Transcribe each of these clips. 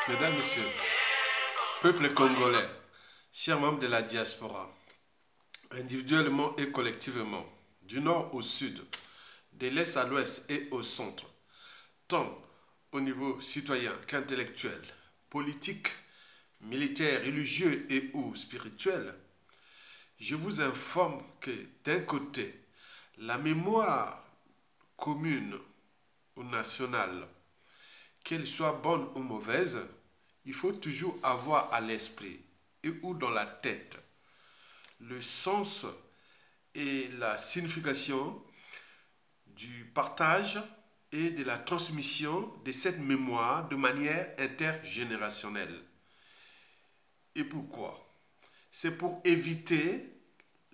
Mesdames, Messieurs, peuple congolais, chers membres de la diaspora, individuellement et collectivement, du nord au sud, de l'est à l'ouest et au centre, tant au niveau citoyen qu'intellectuel, politique, militaire, religieux et ou spirituel, je vous informe que d'un côté, la mémoire commune ou nationale, qu'elle soit bonne ou mauvaise, il faut toujours avoir à l'esprit et ou dans la tête le sens et la signification du partage et de la transmission de cette mémoire de manière intergénérationnelle. Et pourquoi? C'est pour éviter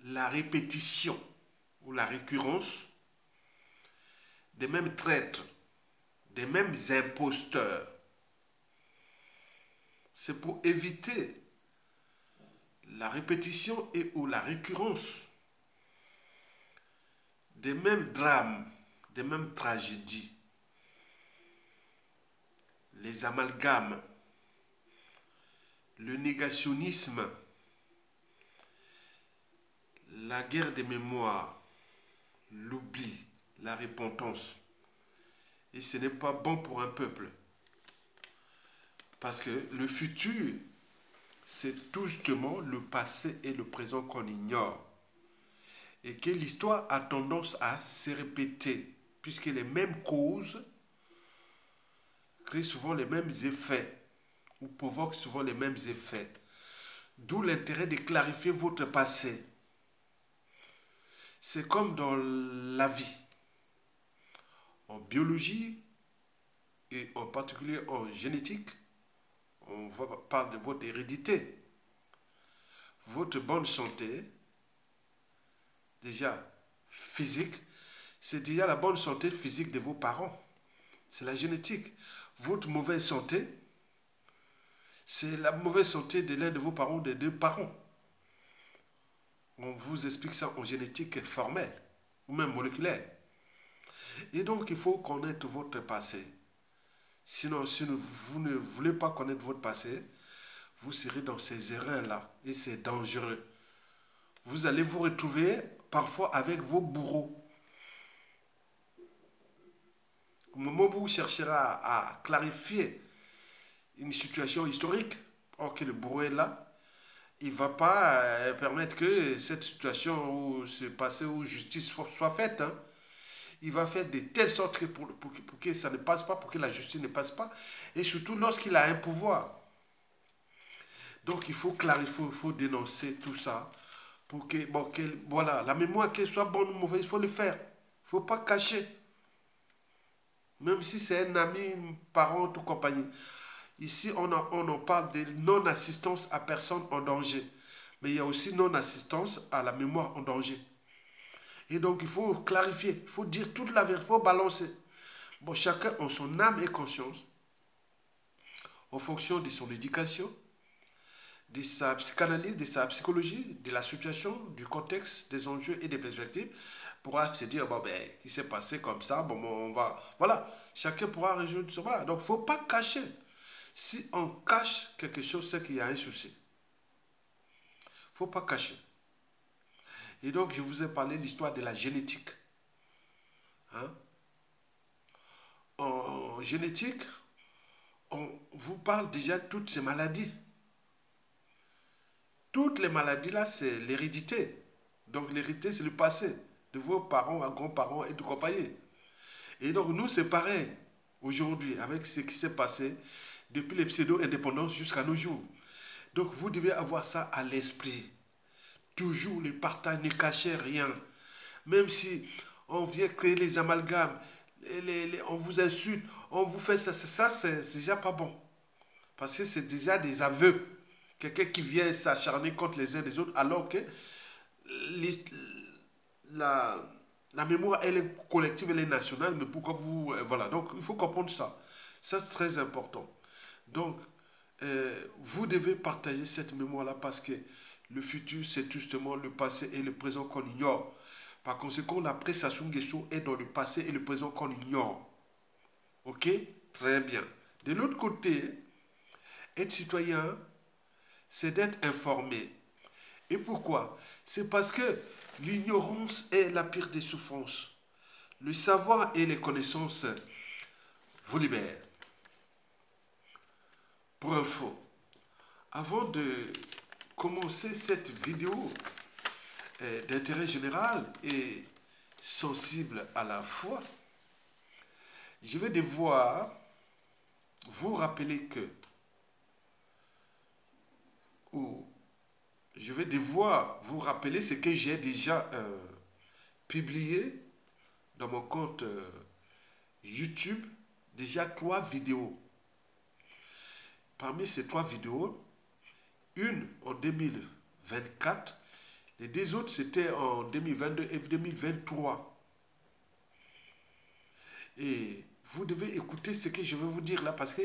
la répétition ou la récurrence des mêmes traîtres, des mêmes imposteurs. C'est pour éviter la répétition et ou la récurrence des mêmes drames, des mêmes tragédies, les amalgames, le négationnisme, la guerre des mémoires, l'oubli, la repentance. Et ce n'est pas bon pour un peuple. Parce que le futur, c'est tout justement le passé et le présent qu'on ignore. Et que l'histoire a tendance à se répéter, puisque les mêmes causes créent souvent les mêmes effets, ou provoquent souvent les mêmes effets. D'où l'intérêt de clarifier votre passé. C'est comme dans la vie. En biologie, et en particulier en génétique, on parle de votre hérédité. Votre bonne santé, déjà physique, c'est déjà la bonne santé physique de vos parents. C'est la génétique. Votre mauvaise santé, c'est la mauvaise santé de l'un de vos parents ou des deux parents. On vous explique ça en génétique formelle ou même moléculaire. Et donc, il faut connaître votre passé. Sinon, si vous ne voulez pas connaître votre passé, vous serez dans ces erreurs-là. Et c'est dangereux. Vous allez vous retrouver parfois avec vos bourreaux. Au moment où vous chercherez à clarifier une situation historique, or que le bourreau est là, il ne va pas permettre que cette situation ou ce passé où justice soit faite. Hein. Il va faire de telle sorte que pour que ça ne passe pas, pour que la justice ne passe pas, et surtout lorsqu'il a un pouvoir. Donc il faut clarifier, il faut dénoncer tout ça, pour que, bon, voilà, la mémoire, qu'elle soit bonne ou mauvaise, il faut le faire. Il ne faut pas cacher. Même si c'est un ami, un parent, ou compagnie. Ici, on en parle de non-assistance à personne en danger. Mais il y a aussi non-assistance à la mémoire en danger. Et donc, il faut clarifier, il faut dire toute la vérité, il faut balancer. Bon, chacun a son âme et conscience, en fonction de son éducation, de sa psychanalyse, de sa psychologie, de la situation, du contexte, des enjeux et des perspectives, pourra se dire, bon, ben, il s'est passé comme ça, bon, on va... Voilà, chacun pourra résoudre ça. Voilà. Donc, il ne faut pas cacher. Si on cache quelque chose, c'est qu'il y a un souci. Il ne faut pas cacher. Et donc, je vous ai parlé de l'histoire de la génétique. Hein? en génétique, on vous parle déjà de toutes ces maladies. Toutes les maladies là, c'est l'hérédité. Donc l'hérédité, c'est le passé de vos parents, grands-parents et de compagnie. Et donc nous, c'est pareil aujourd'hui avec ce qui s'est passé depuis les pseudo-indépendances jusqu'à nos jours. Donc vous devez avoir ça à l'esprit. Toujours le partage, ne cachez rien. Même si on vient créer les amalgames, on vous insulte, on vous fait ça, c'est déjà pas bon. Parce que c'est déjà des aveux. Quelqu'un qui vient s'acharner contre les uns des autres, alors que la, la mémoire, elle est collective, elle est nationale, mais pourquoi vous... voilà, donc il faut comprendre ça. Ça, c'est très important. Donc, vous devez partager cette mémoire-là parce que le futur, c'est justement le passé et le présent qu'on ignore. Par conséquent, la prestation Guessou est dans le passé et le présent qu'on ignore. Ok? Très bien. De l'autre côté, être citoyen, c'est d'être informé. Et pourquoi? C'est parce que l'ignorance est la pire des souffrances. Le savoir et les connaissances vous libèrent. Pour info, avant de commencer cette vidéo d'intérêt général et sensible à la fois, je vais devoir vous rappeler que, ou je vais devoir vous rappeler ce que j'ai déjà publié dans mon compte YouTube, déjà 3 vidéos. Parmi ces 3 vidéos, une en 2024, les 2 autres c'était en 2022 et 2023. Et vous devez écouter ce que je vais vous dire là parce que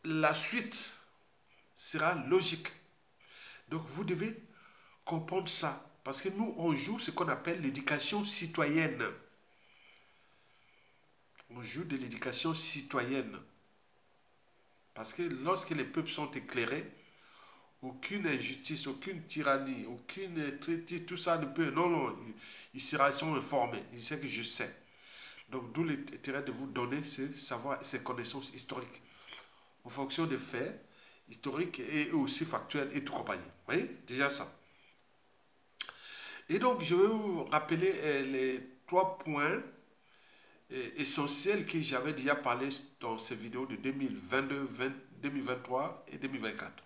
la suite sera logique. Donc vous devez comprendre ça. Parce que nous, on joue ce qu'on appelle l'éducation citoyenne. On joue de l'éducation citoyenne. Parce que lorsque les peuples sont éclairés, aucune injustice, aucune tyrannie, aucune traité, tout ça ne peut... Non, non, ils sont informés. Ils savent que je sais. Donc d'où l'intérêt de vous donner ce savoir, ces connaissances historiques. En fonction des faits historiques et aussi factuels et tout compagnie. Vous voyez, déjà ça. Et donc, je vais vous rappeler les 3 points essentiels que j'avais déjà parlé dans ces vidéos de 2022, 2023 et 2024.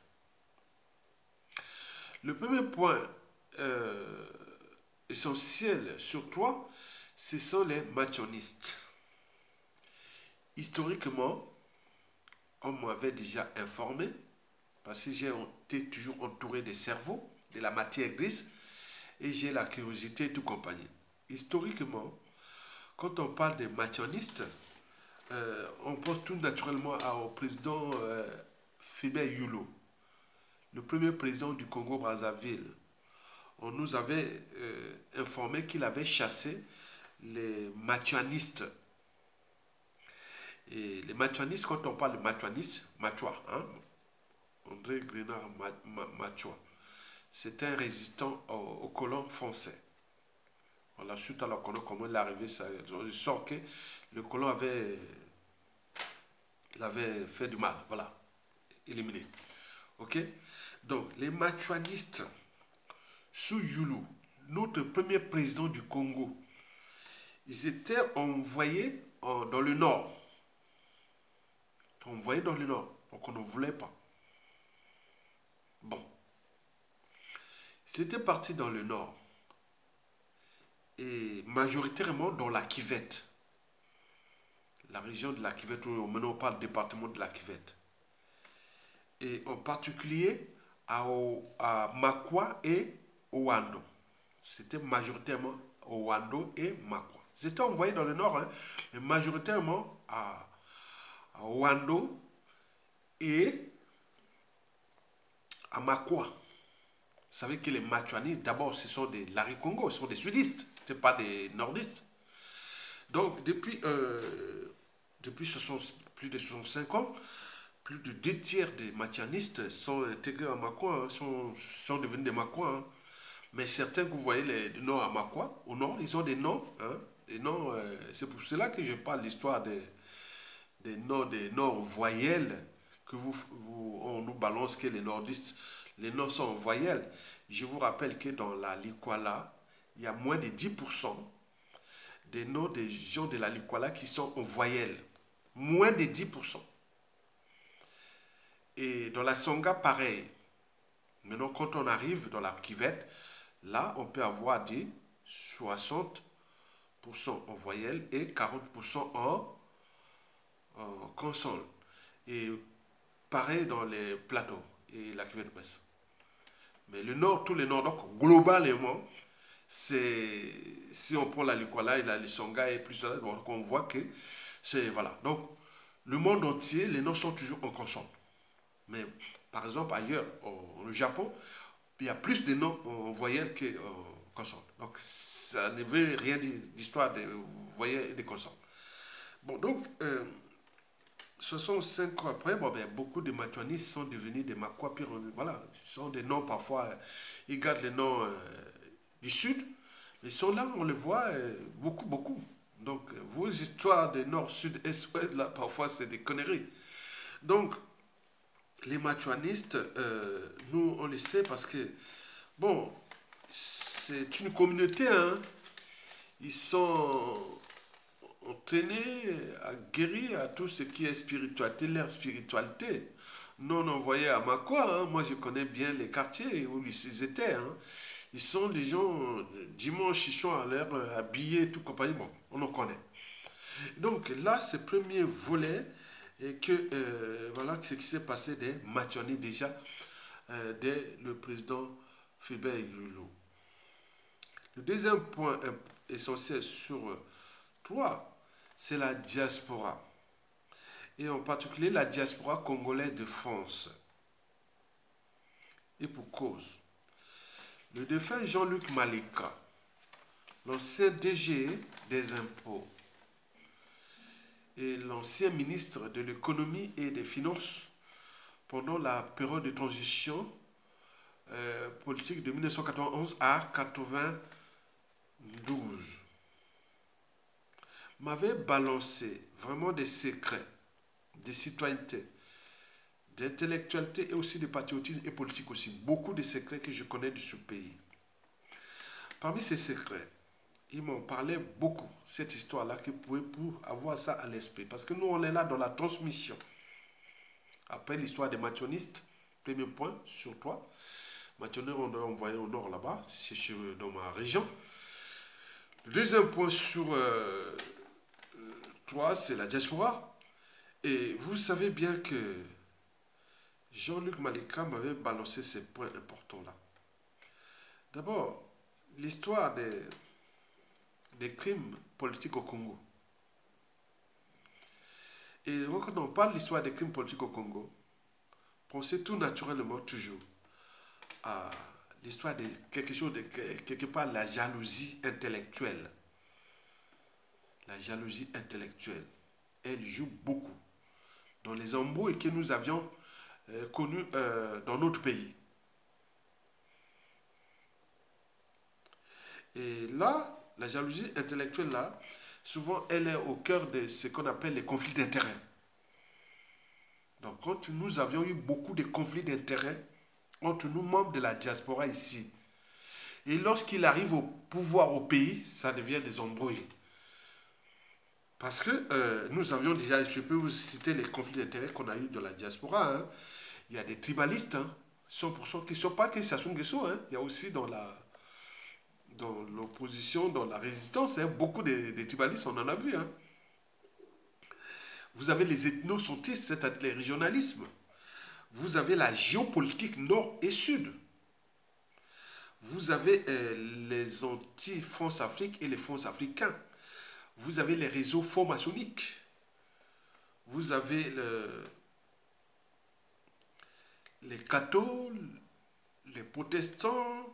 Le premier point essentiel sur 3, ce sont les mationnistes. Historiquement, on m'avait déjà informé, parce que j'ai été toujours entouré des cerveaux, de la matière grise, et j'ai la curiosité et tout compagnie. Historiquement, quand on parle des mationnistes, on pense tout naturellement au président Fibert Yulo, le premier président du Congo-Brazzaville. On nous avait informé qu'il avait chassé les mationnistes. Et les mationnistes, quand on parle de mationnistes, Machois, hein, André Grenard Machois, c'est un résistant aux colons français. Voilà, suite à la colon, comment il est arrivé, ça sort que le colon avait fait du mal, voilà, éliminé. Ok? Donc, les machoanistes, sous Yulu, notre premier président du Congo, ils étaient envoyés dans le nord. Envoyés dans le nord, donc on ne voulait pas. Bon. C'était parti dans le nord. Et majoritairement dans la Kivette. La région de la Kivette, maintenant on parle du département de la Kivette. Et en particulier à Makwa et Ouando. C'était majoritairement Ouando et Makwa. Ils étaient envoyés dans le nord, hein, mais majoritairement à Ouando et à Makwa. Vous savez que les machoanistes, d'abord, ce sont des Lari-Congo, ce sont des sudistes, ce n'est pas des nordistes. Donc, depuis plus de 65 ans, plus de 2 tiers des machoanistes sont intégrés à Makwa, hein, sont devenus des Makwa. Hein. Mais certains que vous voyez les noms à Makwa, au nord, ils ont des noms. Hein, des noms c'est pour cela que je parle de l'histoire des nords voyelles que on nous balance que les nordistes, les nords sont en voyelles. Je vous rappelle que dans la Likwala, il y a moins de 10% des noms des gens de la Likwala qui sont en voyelles. Moins de 10%. Et dans la Songa, pareil. Maintenant, quand on arrive dans la Kivette, là, on peut avoir des 60% en voyelles et 40% en consonne. Et pareil dans les plateaux et la Kivette Ouest. Mais le nord, tous les nords, donc globalement, c'est si on prend la Likwala et la Lisonga et plus donc on voit que c'est voilà. Donc le monde entier, les noms sont toujours en consonne. Mais par exemple ailleurs, au Japon, il y a plus de noms en voyelles qu'en consonne. Donc ça ne veut rien dire d'histoire de voyelles et de consonnes. Bon donc 65 ans après, bon, ben, beaucoup de Matuanis sont devenus des Makwa, voilà, ce sont des noms parfois, ils gardent les noms du sud, mais ils sont là, on les voit beaucoup, beaucoup. Donc vos histoires de nord, sud, est, ouest, là, parfois c'est des conneries. Donc les Matuanistes, nous on le sait parce que, bon, c'est une communauté, hein, ils sont entraînés à guérir à tout ce qui est spiritualité, leur spiritualité. Non envoyés à Makwa, hein, moi je connais bien les quartiers où ils étaient. Hein. Ils sont des gens, dimanche, ils sont à l'air habillés, tout compagnie, bon, on en connaît. Donc là, ce premier volet, et que voilà ce qui s'est passé des Matiani déjà, dès le président Philbert Yulou. Le deuxième point essentiel sur trois, c'est la diaspora. Et en particulier la diaspora congolaise de France. Et pour cause. Le défunt Jean-Luc Malika, l'ancien DG des impôts et l'ancien ministre de l'économie et des finances pendant la période de transition politique de 1991 à 1992, m'avait balancé vraiment des secrets, des citoyennetés, d'intellectualité et aussi de patriotisme et politique aussi. Beaucoup de secrets que je connais de ce pays. Parmi ces secrets, ils m'ont parlé beaucoup, cette histoire-là, que vous pouvez pour avoir ça à l'esprit. Parce que nous, on est là dans la transmission. Après l'histoire des mationnistes, premier point sur toi. Mationnistes, on doit envoyer au nord là-bas, c'est dans ma région. Le deuxième point sur toi, c'est la diaspora. Et vous savez bien que Jean-Luc Malika m'avait balancé ces points importants-là. D'abord, l'histoire des crimes politiques au Congo. Et quand on parle de l'histoire des crimes politiques au Congo, pensez tout naturellement toujours à l'histoire de quelque chose, de quelque part la jalousie intellectuelle. La jalousie intellectuelle, elle joue beaucoup dans les embrouilles que nous avions connus dans notre pays. Et là, la jalousie intellectuelle, là, souvent, elle est au cœur de ce qu'on appelle les conflits d'intérêts. Donc, quand nous avions eu beaucoup de conflits d'intérêts entre nous, membres de la diaspora ici, et lorsqu'il arrive au pouvoir au pays, ça devient des embrouilles. Parce que nous avions déjà, je peux vous citer les conflits d'intérêts qu'on a eu de la diaspora. Hein. Il y a des tribalistes, hein, 100%, qui ne sont pas que Sassou Nguesso. Hein. Il y a aussi dans l'opposition, dans la résistance, hein, beaucoup de tribalistes, on en a vu. Hein. Vous avez les ethnocentristes, c'est-à-dire les régionalismes. Vous avez la géopolitique nord et sud. Vous avez les anti-France-Afrique et les France-Africains. Vous avez les réseaux francs-maçonniques. Vous avez les cathos, les protestants,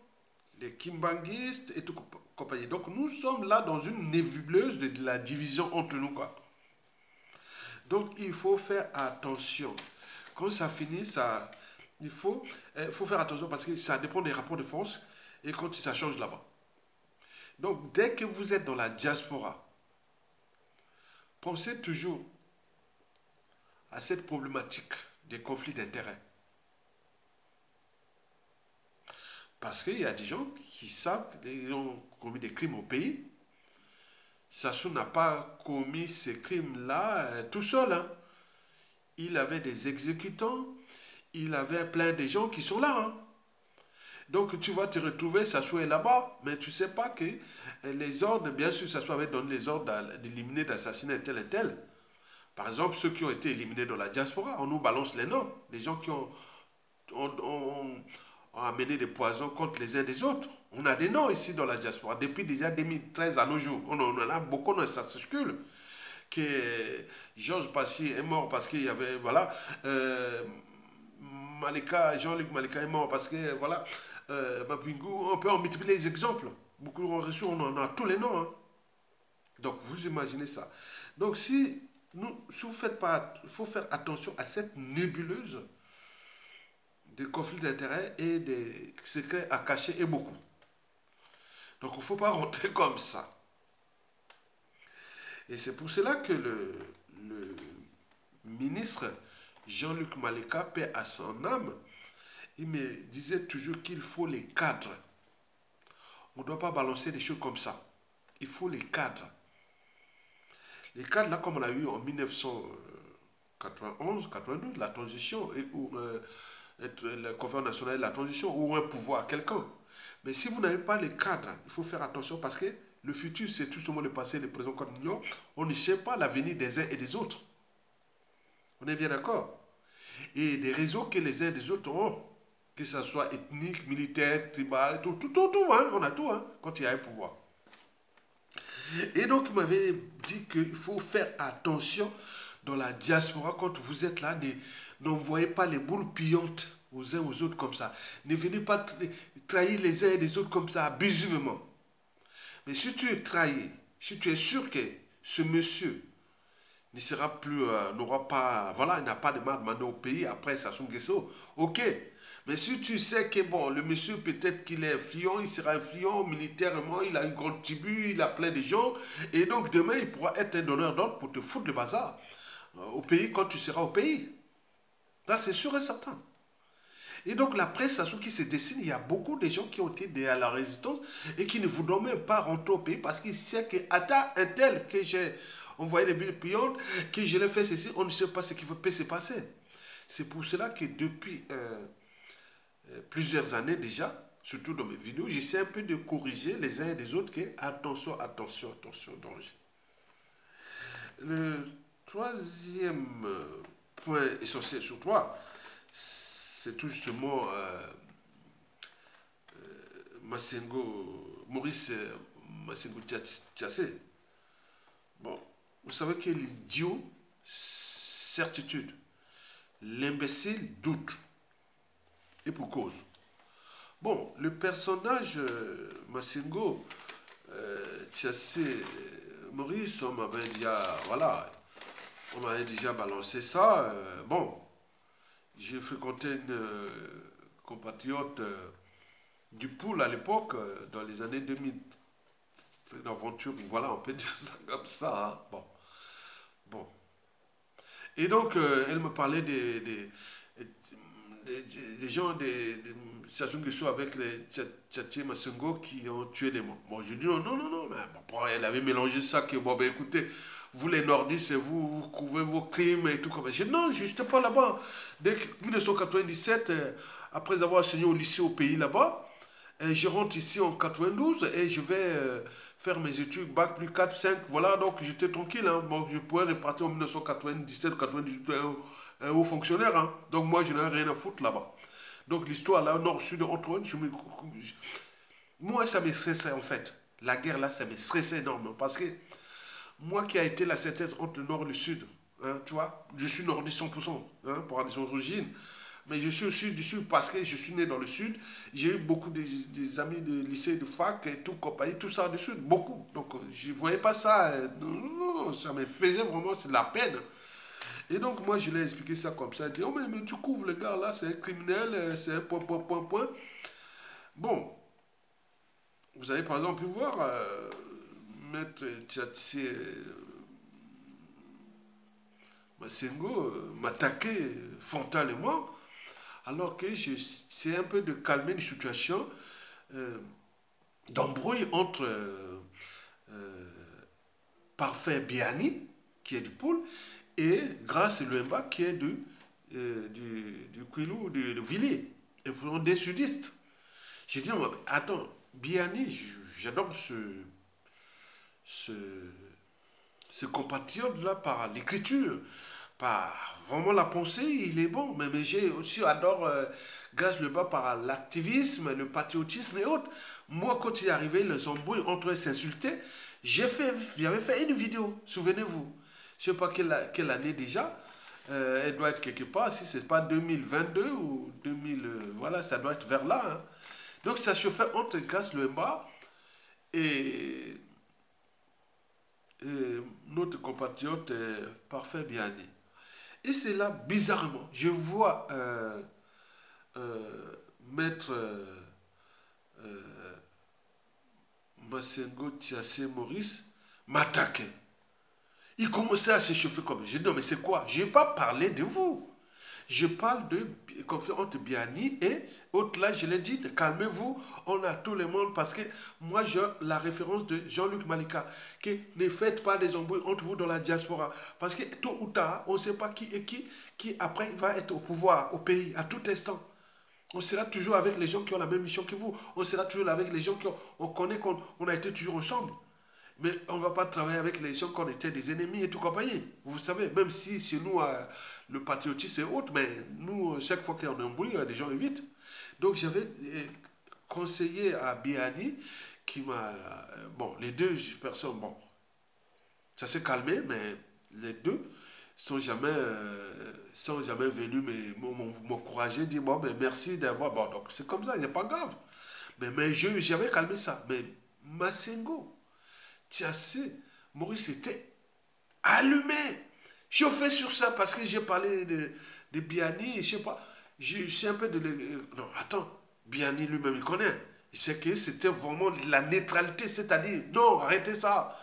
les kimbanguistes et tout compagnie. Donc nous sommes là dans une nébuleuse de la division entre nous, quoi. Donc il faut faire attention. Quand ça finit, il faut faire attention parce que ça dépend des rapports de force et quand ça change là-bas. Donc dès que vous êtes dans la diaspora, pensez toujours à cette problématique des conflits d'intérêts. Parce qu'il y a des gens qui savent qu'ils ont commis des crimes au pays. Sassou n'a pas commis ces crimes-là tout seul. Hein. Il avait des exécutants, il avait plein de gens qui sont là. Hein. Donc tu vas te retrouver, Sassou est là-bas, mais tu ne sais pas que les ordres, bien sûr, Sassou avait donné les ordres d'éliminer, d'assassiner tel et tel. Par exemple, ceux qui ont été éliminés dans la diaspora, on nous balance les noms. Les gens qui ont amené des poisons contre les uns des autres. On a des noms ici dans la diaspora. Depuis déjà 2013 à nos jours. On en a beaucoup, ça circule. Que Georges Passy est mort parce qu'il y avait, voilà, Malika, Jean-Luc Malika est mort parce que, voilà, Mapingou, on peut en multiplier les exemples. Beaucoup ont reçu, on en a tous les noms. Hein. Donc, vous imaginez ça. Donc, si vous faites pas, il faut faire attention à cette nébuleuse des conflits d'intérêts et des secrets à cacher et beaucoup. Donc, il ne faut pas rentrer comme ça. Et c'est pour cela que le ministre Jean-Luc Malika, paix à son âme, il me disait toujours qu'il faut les cadres. On ne doit pas balancer des choses comme ça. Il faut les cadres. Les cadres, là, comme on a eu en 1991, 92, la transition, et où la conférence nationale de la transition, ou un pouvoir à quelqu'un. Mais si vous n'avez pas les cadres, il faut faire attention parce que le futur, c'est tout simplement le passé, le présent qu'on ignore. On ne sait pas l'avenir des uns et des autres. On est bien d'accord? Et des réseaux que les uns et des autres ont, que ce soit ethnique, militaire, tribal, tout, hein, on a tout, hein, quand il y a un pouvoir. Et donc, il m'avait dit qu'il faut faire attention dans la diaspora quand vous êtes là, n'envoyez pas les boules pillantes aux uns aux autres comme ça. Ne venez pas trahir les uns et les autres comme ça, abusivement. Mais si tu es trahi, si tu es sûr que ce monsieur ne sera plus, n'aura pas, voilà, il n'a pas de mal demandé au pays après Sassou Nguesso, ok. Mais si tu sais que, bon, le monsieur, peut-être qu'il est influent, il sera influent militairement, il a une grande tribu, il a plein de gens, et donc demain, il pourra être un donneur d'ordre pour te foutre le bazar au pays quand tu seras au pays. Ça, c'est sûr et certain. Et donc, la presse Sassou qui se dessine, il y a beaucoup de gens qui ont été à la résistance et qui ne voudront même pas rentrer au pays parce qu'ils savent que, un tel que j'ai envoyé les bulles pillantes, que je l'ai fait ceci, on ne sait pas ce qui peut se passer. C'est pour cela que depuis plusieurs années déjà, surtout dans mes vidéos, j'essaie un peu de corriger les uns et les autres que attention, attention, attention, danger. Le troisième point essentiel sur toi, c'est tout justement Maurice Massengo Tchassé. Bon, vous savez que l'idiot, certitude. L'imbécile, doute. Et pour cause. Bon, le personnage Massengo Tchassé Maurice, on m'avait déjà, voilà, on m'avait déjà balancé ça. Bon, j'ai fréquenté une compatriote du Pool à l'époque, dans les années 2000. C'est une aventure, voilà, on peut dire ça comme ça. Hein. Bon. Bon. Et donc, elle me parlait des gens, des Sassou Nguesso avec les Tchatché Massengo qui ont tué des morts. Bon, je dis non, non, non, non, mais bon, elle avait mélangé ça que, bon, ben écoutez, vous les nordistes, vous couvrez vos crimes et tout comme ça. Je dis non, je n'étais pas là-bas. Dès 1997, après avoir enseigné au lycée au pays là-bas, je rentre ici en 92 et je vais faire mes études, bac plus 4, 5, voilà, donc j'étais tranquille. Hein. Bon, je pourrais repartir en 1997, 98, un haut fonctionnaire. Hein. Donc moi, je n'ai rien à foutre là-bas. Donc l'histoire là, nord-sud, entre moi, ça me stressait en fait. La guerre là, ça me stressait énormément. Parce que moi qui a été la synthèse entre le nord et le sud, hein, tu vois, je suis nordiste 100%, hein, pour des origines. Mais je suis aussi du sud parce que je suis né dans le sud. J'ai eu beaucoup des amis de lycée, de fac et tout, compagnie, tout ça du sud, beaucoup. Donc je ne voyais pas ça, non, ça me faisait vraiment de la peine. Et donc moi je lui ai expliqué ça comme ça. Il dit, oh mais tu couvres le gars là, c'est un criminel, c'est un point, point, point, point. Bon, vous avez par exemple pu voir Maître Tchatché Massengo m'attaquait frontalement, alors que c'est un peu de calmer une situation d'embrouille entre Parfait Biani, qui est du pôle, et Grâce Luemba, qui est du Quilou, de Villiers, et pour des sudistes. J'ai dit, non, attends, Biani, j'adore ce, ce compatriote-là par l'écriture, par vraiment la pensée, il est bon. Mais j'ai aussi adore Gaz le bas par l'activisme, le patriotisme et autres. Moi, quand il est arrivé, les embrouilles entre eux s'insultaient, j'avais fait une vidéo, souvenez-vous. Je ne sais pas quelle année déjà. Elle doit être quelque part, si ce n'est pas 2022 ou 2000, voilà, ça doit être vers là. Hein. Donc ça se fait entre Gaz le bas et notre compatriote Parfait Biani. Et c'est là, bizarrement, je vois Maître Massengo Tiassé Maurice m'attaquer. Il commençait à s'échauffer comme. J'ai dit, non, mais c'est quoi? Je n'ai pas parlé de vous. Je parle de conflit entre Biani et autres là, je l'ai dit, calmez-vous, on a tout le monde parce que moi j'ai la référence de Jean-Luc Malika, que ne faites pas des embrouilles entre vous dans la diaspora. Parce que tôt ou tard, on ne sait pas qui est qui après va être au pouvoir, au pays, à tout instant. On sera toujours avec les gens qui ont la même mission que vous. On sera toujours avec les gens on connaît qu'on a été toujours ensemble. Mais on ne va pas travailler avec les gens qu'on était des ennemis et tout compagnie. Vous savez, même si chez nous, le patriotisme est autre, mais nous, chaque fois qu'il y a un embrouille, les gens évitent. Donc j'avais conseillé à Biani, qui m'a... bon, les deux personnes, bon, ça s'est calmé, mais les deux sont jamais venus m'encourager, dire, bon, ben merci d'avoir... Bon, donc c'est comme ça, c'est pas grave. Mais j'avais calmé ça. Mais Massengo, Tiassé, Maurice était allumé, chauffé sur ça parce que j'ai parlé de Biani, je sais pas, je sais un peu de... Non, attends, Biani lui-même, il connaît. Il sait que c'était vraiment la neutralité, c'est-à-dire, non, arrêtez ça.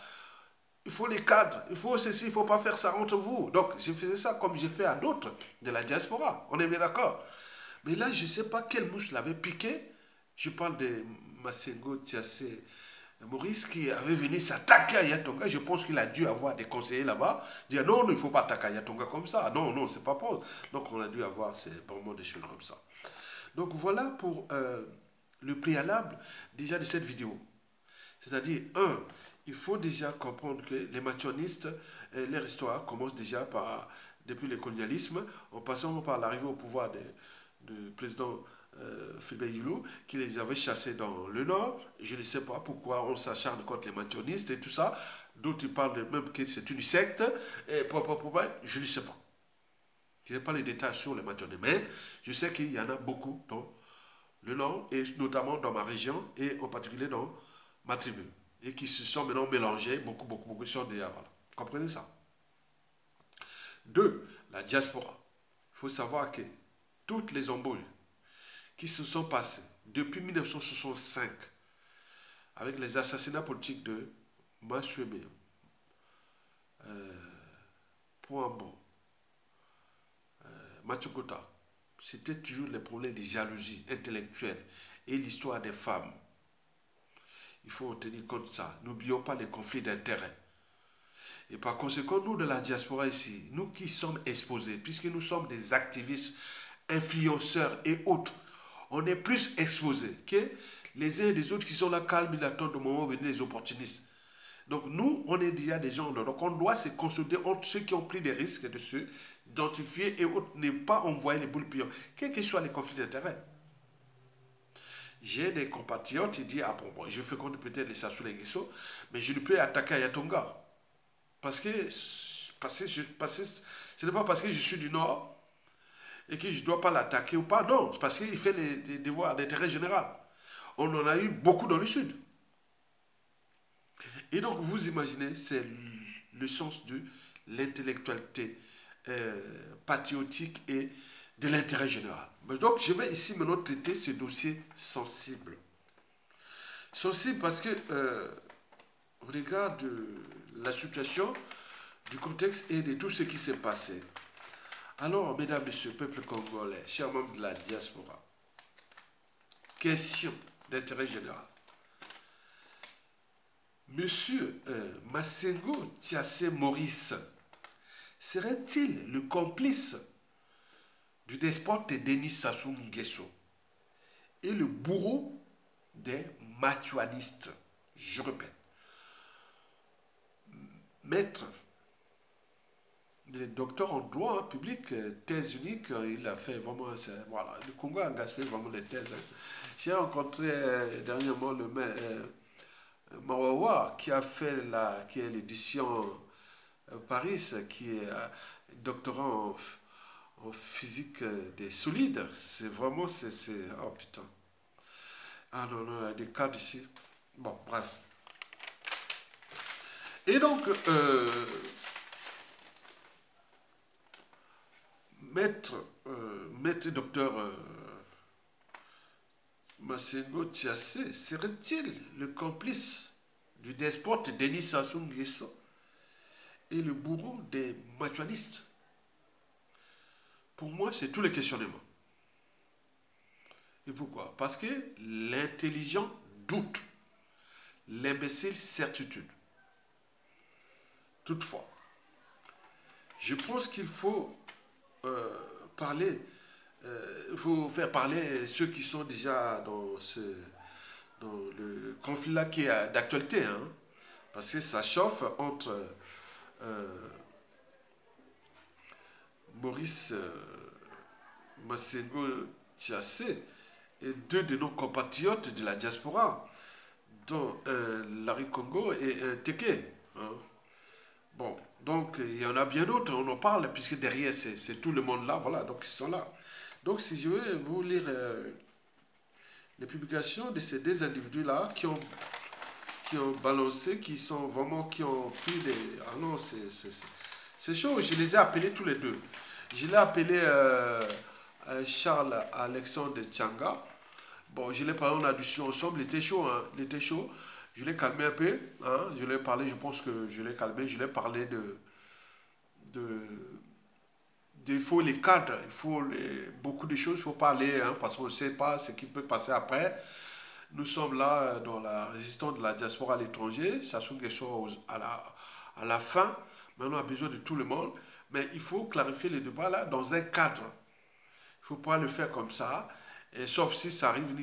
Il faut les cadres, il faut ceci, il ne faut pas faire ça entre vous. Donc, je faisais ça comme j'ai fait à d'autres de la diaspora. On est bien d'accord. Mais là, je ne sais pas quelle mouche l'avait piqué. Je parle de Massengo Tiassé Maurice qui avait venu s'attaquer à Yatonga. Je pense qu'il a dû avoir des conseillers là-bas. Dire non, il ne faut pas attaquer à Yatonga comme ça. Non, non, c'est pas possible. Donc, on a dû avoir vraiment des choses comme ça. Donc, voilà pour le préalable déjà de cette vidéo. C'est-à-dire, il faut déjà comprendre que les mationnistes, leur histoire commence déjà depuis le colonialisme, en passant par l'arrivée au pouvoir du président Philbert Yulou, qui les avait chassés dans le nord. Je ne sais pas pourquoi on s'acharne contre les mationnistes et tout ça. D'autres parlent même que c'est une secte. Et je ne sais pas. Je n'ai pas les détails sur les mationnistes, mais je sais qu'il y en a beaucoup dans le nord, et notamment dans ma région, et en particulier dans ma tribu, et qui se sont maintenant mélangés, beaucoup, sur des... Voilà. Vous comprenez ça? 2. La diaspora. Il faut savoir que toutes les embrouilles qui se sont passées depuis 1965 avec les assassinats politiques de Massuebe, Pouambo, Machokota, c'était toujours les problèmes de jalousie intellectuelle et l'histoire des femmes. Il faut en tenir compte de ça. N'oublions pas les conflits d'intérêts. Et par conséquent, nous de la diaspora ici, nous qui sommes exposés, puisque nous sommes des activistes, influenceurs et autres, on est plus exposés que les uns et les autres qui sont là calmes, ils attendent au moment où viennent les opportunistes. Donc nous, on est déjà des gens là. Donc on doit se consulter entre ceux qui ont pris des risques de se identifier et autres, ne pas envoyer les boules pions, quels que soient les conflits d'intérêts. J'ai des compatriotes qui disent, ah bon, je fais compte peut-être les Sassou Nguesso, mais je ne peux attaquer à Yatonga. Parce que ce n'est pas parce que je suis du Nord et que je ne dois pas l'attaquer ou pas. Non, c'est parce qu'il fait les devoirs d'intérêt général. On en a eu beaucoup dans le Sud. Et donc, vous imaginez, c'est le sens de l'intellectualité patriotique et de l'intérêt général. Donc, je vais ici maintenant traiter ce dossier sensible. Sensible parce que, au regard de la situation, du contexte et de tout ce qui s'est passé. Alors, mesdames, messieurs, peuple congolais, chers membres de la diaspora, question d'intérêt général. Monsieur Masengo Tiassé Maurice serait-il le complice du despote Denis Sassou Nguesso et le bourreau des matuanistes? Je répète, maître, le docteur en droit public, thèse unique, il a fait vraiment, voilà, le Congo a gaspillé vraiment les thèses. J'ai rencontré dernièrement le Mawawa qui a fait qui est l'édition Paris, qui est doctorant en physique des solides. C'est vraiment, oh putain. Ah non, non, il y a des cadres ici. Bon, bref. Et donc, maître docteur Masengo Tiassé serait-il le complice du despote Denis Sassou Nguesso et le bourreau des matuanistes? Pour moi, c'est tous les questionnements. Et pourquoi? Parce que l'intelligent doute, l'imbécile certitude. Toutefois, je pense qu'il faut parler, il faut faire parler ceux qui sont déjà dans le conflit-là qui est d'actualité, hein, parce que ça chauffe entre Maurice Masengo Tiassé et deux de nos compatriotes de la diaspora, dont Larry Congo et un Teke. Hein. Bon, donc il y en a bien d'autres, on en parle, puisque derrière c'est tout le monde là, voilà, donc ils sont là. Donc si je vais vous lire les publications de ces deux individus-là qui ont balancé, qui sont vraiment, qui ont pris des... Ah non, c'est chaud, je les ai appelés tous les deux. Je l'ai appelé Charles Alexandre Tchanga. Bon, je l'ai parlé, on a discuté ensemble, il était chaud, hein, il était chaud. Je l'ai calmé un peu, hein, je l'ai parlé, je pense que je l'ai calmé, je l'ai parlé il faut les cadres, il faut beaucoup de choses, il faut parler, hein, parce qu'on ne sait pas ce qui peut passer après. Nous sommes là dans la résistance de la diaspora à l'étranger, Sassou Nguesso à la fin, mais on a besoin de tout le monde, mais il faut clarifier les débats là dans un cadre. Il ne faut pas le faire comme ça. Et sauf si ça arrive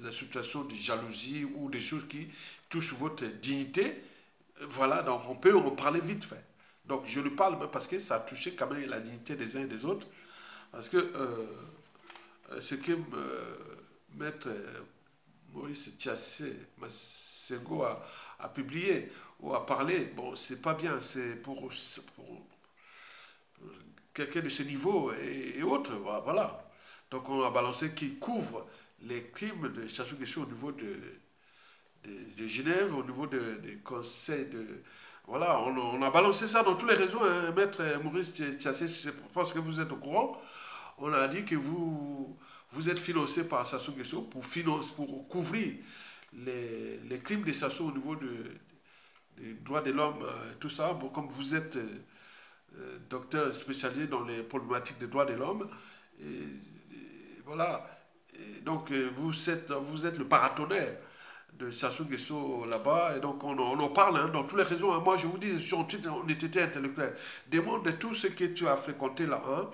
la situation de jalousie ou des choses qui touchent votre dignité, voilà, donc on peut en parler vite fait. Donc je le parle même parce que ça a touché quand même la dignité des uns et des autres. Parce que ce que maître Maurice Tiassé Masengo a publié ou a parlé, bon, c'est pas bien, c'est pour quelqu'un de ce niveau et autres, voilà. Donc on a balancé qui couvre les crimes de Sassou Nguesso au niveau de Genève, au niveau des conseils de... Voilà, on a balancé ça dans tous les réseaux, hein, maître Maurice Tiassé, je pense que vous êtes au courant. On a dit que vous êtes financé par Sassou Nguesso pour couvrir les crimes de Sassou au niveau des droits de l'homme, tout ça. Bon, comme vous êtes docteur spécialisé dans les problématiques des droits de l'homme, voilà. Et donc, vous êtes le paratonnerre de Sassou Nguesso là-bas. Et donc, on en parle hein, dans tous les réseaux. Hein. Moi, je vous dis, sur titre, on était intellectuel. Demande tout ce que tu as fréquenté là, hein,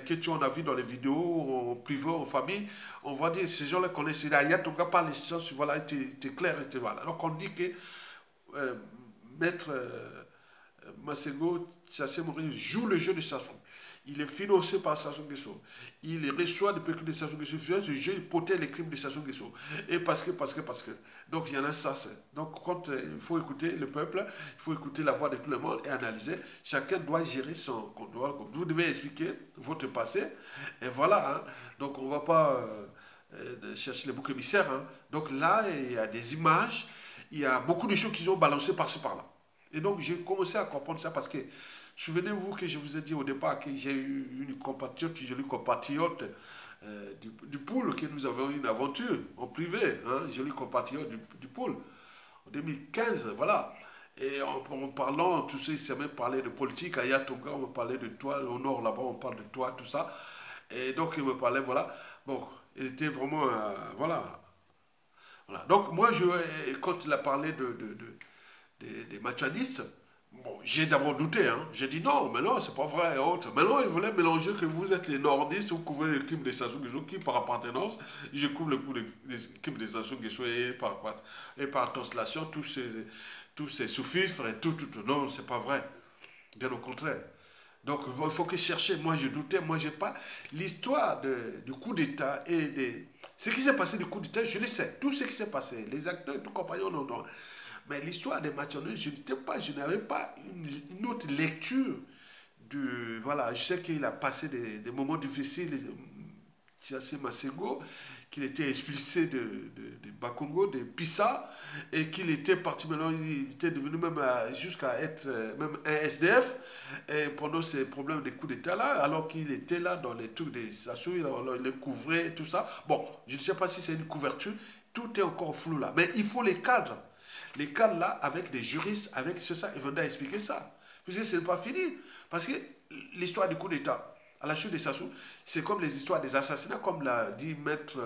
que tu en as vu dans les vidéos, en privé, en famille. On va dire, ces gens-là connaissent. Il y a ton gars parle les sciences, voilà, était clair, était voilà. Donc, on dit que maître Masengo Tiassé Maurice joue le jeu de Sassou. Il est financé par Sassou Nguesso. Il reçoit des pécules de Sassou Nguesso. Ce jeu, il protège les crimes de Sassou Nguesso. Et parce que. Donc, il y en a ça. Donc, quand il faut écouter le peuple, il faut écouter la voix de tout le monde et analyser. Chacun doit gérer son contrôle. Vous devez expliquer votre passé. Et voilà. Hein. Donc, on ne va pas chercher les boucs émissaires. Hein. Donc, là, il y a des images. Il y a beaucoup de choses qui ont balancé par-ci, par-là. Et donc, j'ai commencé à comprendre ça parce que souvenez-vous que je vous ai dit au départ que j'ai eu une compatriote du pool, que nous avons eu une aventure en privé, hein, jolie compatriote du pool, en 2015, voilà. Et en parlant, tu sais, il s'est même parlé de politique. À Yatonga, on me parlait de toi. Au nord, là-bas, on parle de toi, tout ça. Et donc, il me parlait, voilà. Bon, il était vraiment, voilà. Voilà. Donc, moi, quand il a parlé des matuanistes, bon, j'ai d'abord douté. Hein. J'ai dit non, mais non, c'est pas vrai. Et autres. Mais non, il voulait mélanger que vous êtes les nordistes, vous couvrez l'équipe des Sassou Nguesso, qui par appartenance, je couvre l'équipe des Sassou Nguesso et par translation, tous ces sous-fifres et tout. Non, c'est pas vrai. Bien au contraire. Donc, bon, il faut que chercher. Moi, je doutais. Moi, j'ai pas. L'histoire du coup d'État et des. Ce qui s'est passé du coup d'État, je le sais. Tout ce qui s'est passé. Les acteurs, tout compagnons, non. Mais l'histoire des maternelles, je n'avais pas une autre lecture voilà, je sais qu'il a passé des moments difficiles, Tiassé Masego, qu'il était expulsé de Bakongo, de Pissa, et qu'il était parti maintenant, il était devenu même jusqu'à être même un SDF, et pendant ces problèmes de coups d'État là, alors qu'il était là dans les trucs des stations, il les couvrait, tout ça. Bon, je ne sais pas si c'est une couverture, tout est encore flou là, mais il faut les cadres. Les cadres là, avec des juristes, avec ça, ils vont expliquer ça. Puisque ce n'est pas fini. Parce que l'histoire du coup d'État, à la chute des Sassou, c'est comme les histoires des assassinats, comme l'a dit Maître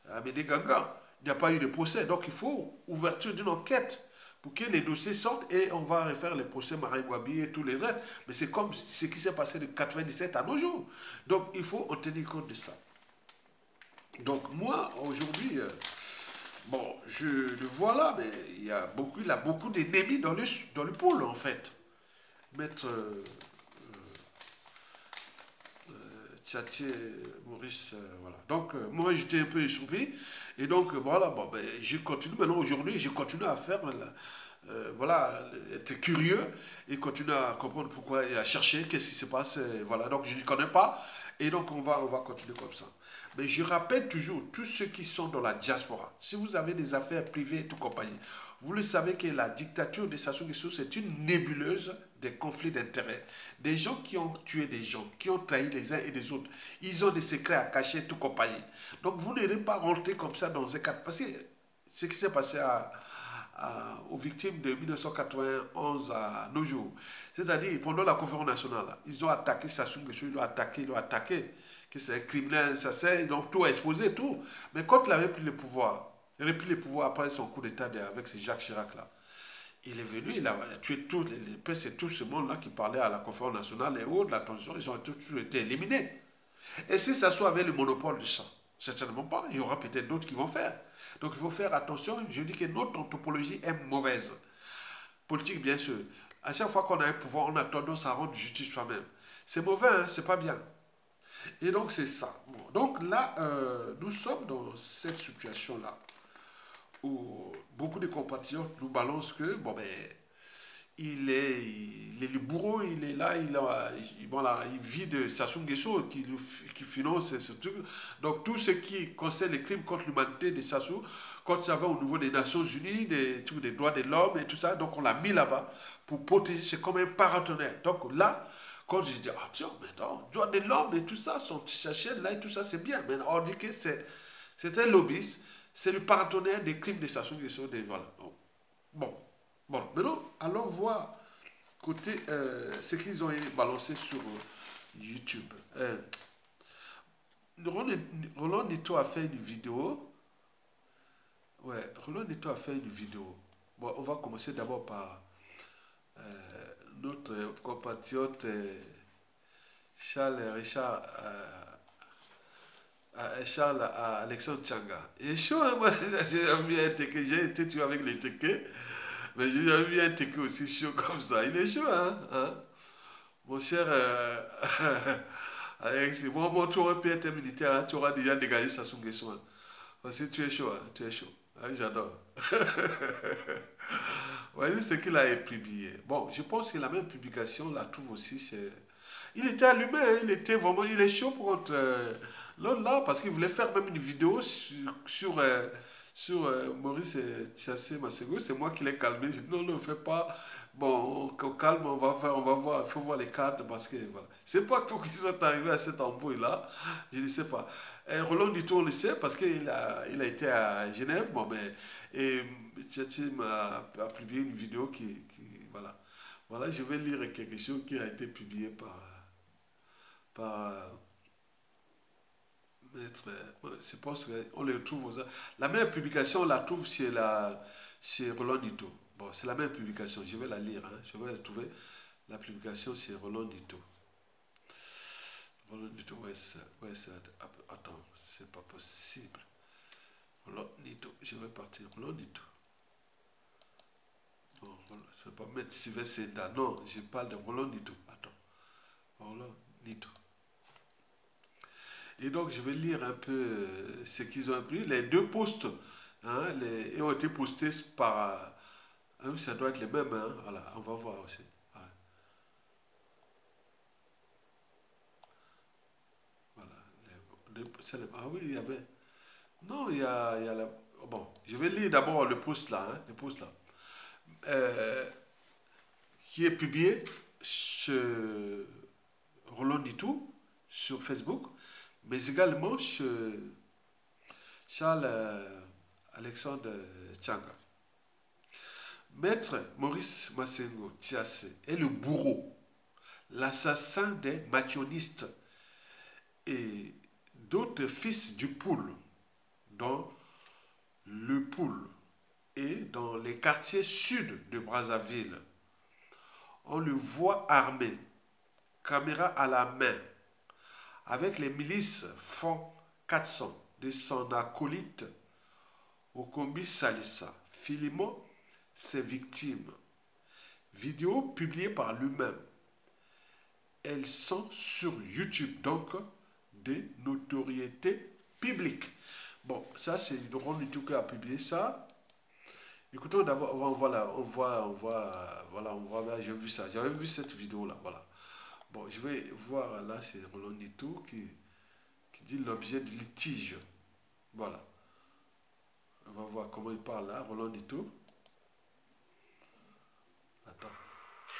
Amédée Ganga. Il n'y a pas eu de procès. Donc il faut ouverture d'une enquête pour que les dossiers sortent et on va refaire les procès Marie Gwabi et tous les restes. Mais c'est comme ce qui s'est passé de 97 à nos jours. Donc il faut en tenir compte de ça. Donc moi, aujourd'hui, bon, je le vois là, mais il a beaucoup d'ennemis dans le pôle en fait. Maître Tchatier, Maurice, voilà. Donc, moi, j'étais un peu essoufflé. Et donc, voilà, bon, ben, je continue maintenant aujourd'hui, je continue à faire, voilà, être curieux et continuer à comprendre pourquoi et à chercher qu'est-ce qui se passe. Voilà, donc je ne connais pas. Et donc, on va continuer comme ça. Mais je rappelle toujours, tous ceux qui sont dans la diaspora, si vous avez des affaires privées et tout compagnie, vous le savez que la dictature des Sassou Nguesso, c'est une nébuleuse des conflits d'intérêts. Des gens qui ont tué des gens, qui ont trahi les uns et les autres. Ils ont des secrets à cacher, tout compagnie. Donc, vous n'allez pas rentrer comme ça dans un cadre. Parce que ce qui s'est passé aux victimes de 1991 à nos jours. C'est-à-dire, pendant la conférence nationale, ils ont attaqué Sassou Nguesso, ils l'ont attaqué, que c'est un criminel, ça c'est, ils ont tout exposé, tout. Mais quand il avait pris le pouvoir, après son coup d'État avec ce Jacques Chirac là, il est venu, il a tué tous les pères et tout ce monde-là qui parlait à la conférence nationale et autres, la transition, ils ont tous été éliminés. Et si Sassou avait le monopole de ça, certainement pas, il y aura peut-être d'autres qui vont faire. Donc il faut faire attention, je dis que notre anthropologie est mauvaise. Politique, bien sûr. À chaque fois qu'on a un pouvoir, on a tendance à rendre justice soi-même. C'est mauvais, hein, c'est pas bien. Et donc c'est ça. Bon, donc là, nous sommes dans cette situation-là où beaucoup de compatriotes nous balancent que, bon ben, il est le bourreau, il est là, voilà, il vit de Sassou Nguesso qui finance ce truc. Donc tout ce qui concerne les crimes contre l'humanité de Sassou, quand ça va au niveau des Nations Unies, des droits de l'homme et tout ça, donc on l'a mis là-bas pour protéger, c'est comme un paratonnerre. Donc là, quand je dis, ah tiens, mais non, droits de l'homme et tout ça, son chaîne là et tout ça, c'est bien. Mais on dit que c'est un lobbyiste, c'est le paratonnerre des crimes de Sassou Nguesso. Voilà. Bon. Bon, maintenant, allons voir côté ce qu'ils ont balancé sur YouTube. Roland Nito a fait une vidéo. Ouais, Roland Nito a fait une vidéo. Bon, on va commencer d'abord par notre compatriote Charles Richard. Charles Alexandre Tchanga. Il est chaud, hein, moi, j'ai été tué avec les tickets. Mais j'ai jamais vu un teke aussi chaud comme ça. Il est chaud, hein? Mon cher Alex, bon, tu aurais pu être militaire, hein, tu auras déjà dégagé Sassou Nguesso. Hein. Parce que tu es chaud, hein, tu es chaud. Ah, j'adore. Voyez ce qu'il a publié. Bon, je pense que la même publication, la trouve aussi, c'est... Il était allumé, hein, il est chaud pour l'autre là, parce qu'il voulait faire même une vidéo sur Maurice Tiassé Masego, c'est moi qui l'ai calmé. J'ai dit non, ne fais pas. Bon, on calme, on va faire, on va voir, il faut voir les cadres parce que voilà. C'est pas pour qu'ils sont arrivés à cette embrouille-là, je ne sais pas. Et Roland Duto, on le sait parce il a été à Genève, bon, mais et Tiassé a publié une vidéo voilà. Voilà, je vais lire quelque chose qui a été publié par Maître, je pense qu'on le trouve la même publication, on la trouve chez Roland Dito. Bon, c'est la même publication, je vais la lire, hein. Je vais trouver la publication chez Roland Dito. Roland Dito, attends, c'est pas possible. Roland Dito, je vais partir. Roland Dito. Non, je ne vais pas mettre Sylvain Seda. Non, je parle de Roland Dito. Attends. Roland Dito. Et donc, je vais lire un peu ce qu'ils ont appris. Les deux posts hein, ont été postés par... ça doit être les mêmes. Hein, voilà, on va voir aussi. Ouais. Voilà. Ah oui, il y avait... Non, il y a la... Bon, je vais lire d'abord le post là. Hein, le post là. Qui est publié sur Roland Ditou sur Facebook, mais également sur Charles Alexandre Tchanga. Maître Maurice Massengo Tiassé est le bourreau, l'assassin des mationnistes et d'autres fils du Poul, dans le Poul et dans les quartiers sud de Brazzaville. On le voit armé, caméra à la main, avec les milices Front 400 de son acolyte Okombi Salissa, filmant ses victimes. Vidéo publiée par lui-même. Elles sont sur YouTube, donc de notoriété publique. Bon, ça c'est Roland Dito qui a publié ça. Écoutons d'abord, on voit, j'ai vu ça, j'avais vu cette vidéo-là, voilà. Bon, je vais voir, là, c'est Roland Dito qui dit l'objet du litige. Voilà. On va voir comment il parle là, Roland Dito. Attends.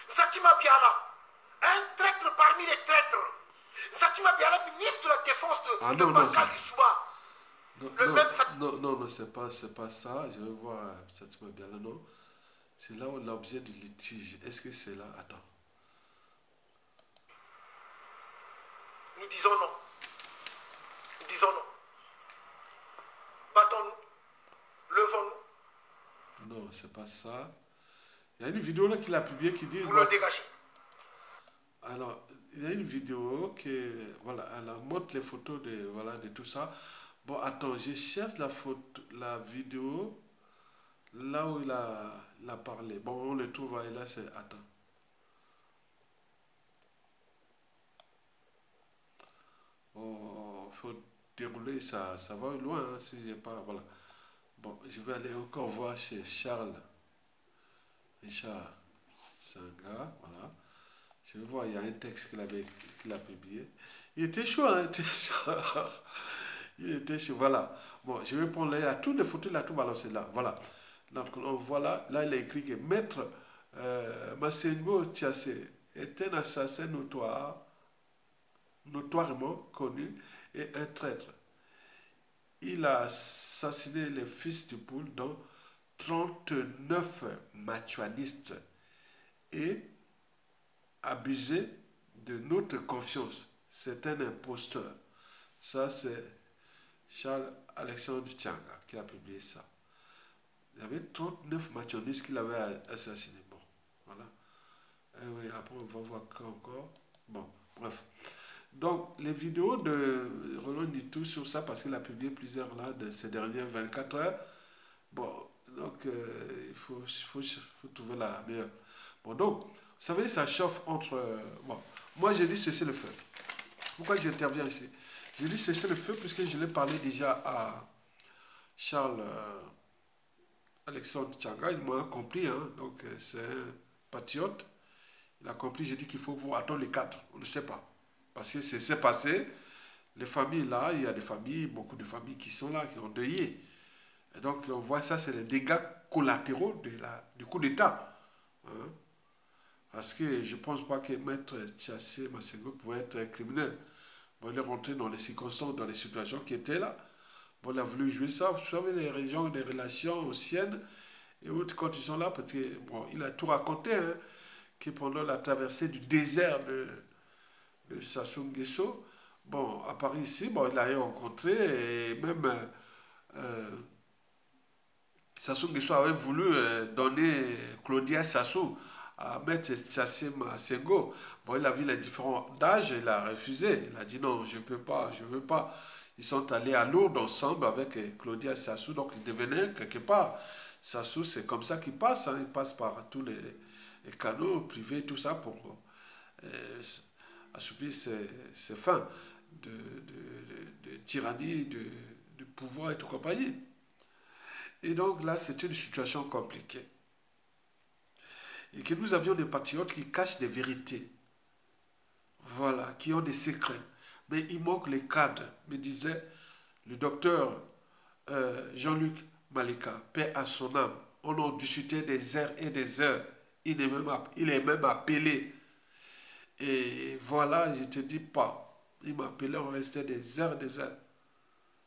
Zatima Biala, un traître parmi les traîtres. Zatima Biala, ministre de la Défense de Pascal Lissouba. Non, c'est pas ça. Je vais voir Zatima Biala, non. C'est là où l'objet du litige. Est-ce que c'est là? Attends. Nous disons non. Nous disons non. Battons-nous. Levons-nous. Non, c'est pas ça. Il y a une vidéo là qu'il a publiée qui dit... Pour le dégager. Alors, il y a une vidéo qui... Voilà, elle montre les photos de tout ça. Bon, attends, je cherche la vidéo là où il a parlé. Bon, on le trouve, et là c'est... Attends. Oh, faut dérouler, ça va loin, hein, si j'ai pas... Voilà. Bon, je vais aller encore voir chez Richard Sanga, voilà. Je vais voir, il y a un texte qu'il a publié. Il était chaud, hein, il était chaud, voilà. Bon, je vais prendre là, toutes les photos, là, tout balancé là, voilà. Donc, on voit là, il a écrit que Maître Massengo Tiassé est un assassin notoirement connu et un traître. Il a assassiné les fils du Poul, dont 39 machuanistes, et abusé de notre confiance. C'est un imposteur. Ça, c'est Charles Alexandre Tchanga qui a publié ça. Il y avait 39 machonistes qu'il avait assassinés. Bon, voilà. Et oui, après, on va voir encore. Bon, bref. Donc, les vidéos de Roland Dito sur ça, parce qu'il a publié plusieurs là de ces dernières 24 heures. Bon, donc, il faut trouver la meilleure. Bon, donc, vous savez, ça chauffe entre... bon, moi, j'ai dit cesser le feu. Pourquoi j'interviens ici? J'ai dit cesser le feu puisque je l'ai parlé déjà à Charles Alexandre Tchanga. Il m'a compris, hein, donc c'est un patriote. Il a compris, j'ai dit qu'il faut voir attendre les cadres. On ne sait pas. Parce que c'est passé. Les familles là, il y a des familles, beaucoup de familles qui sont là, qui ont deuillé. Et donc, on voit ça, c'est les dégâts collatéraux du coup d'État. Hein. Parce que je ne pense pas que Maître Tchassé Masego pouvait être un criminel. Bon, il est rentré dans les circonstances, dans les situations qui étaient là. Bon, il a voulu jouer ça. Vous savez, les régions, les relations anciennes et autres, quand ils sont là, parce que, bon, il a tout raconté, hein, que pendant la traversée du désert de Sassou Nguesso, bon, à Paris ici, bon, il l'a rencontré et même Sassou Nguesso avait voulu donner Claudia Sassou à Maître Tchassé Masego. Bon, il a vu les différents âges, il a refusé. Il a dit non, je ne peux pas, je ne veux pas. Ils sont allés à Lourdes ensemble avec Claudia Sassou, donc ils devenaient quelque part. Sassou, c'est comme ça qu'il passe, hein, il passe par tous les canaux privés, tout ça pour assouplir ses fins de tyrannie, de pouvoir et tout compagnie. Et donc là, c'est une situation compliquée. Et que nous avions des patriotes qui cachent des vérités. Voilà, qui ont des secrets. Mais il manque les cadres, me disait le docteur Jean-Luc Malika, paix à son âme. On en discutait des heures et des heures. Il est même appelé. Et voilà, je ne te dis pas. Il m'a appelé, on restait des heures et des heures.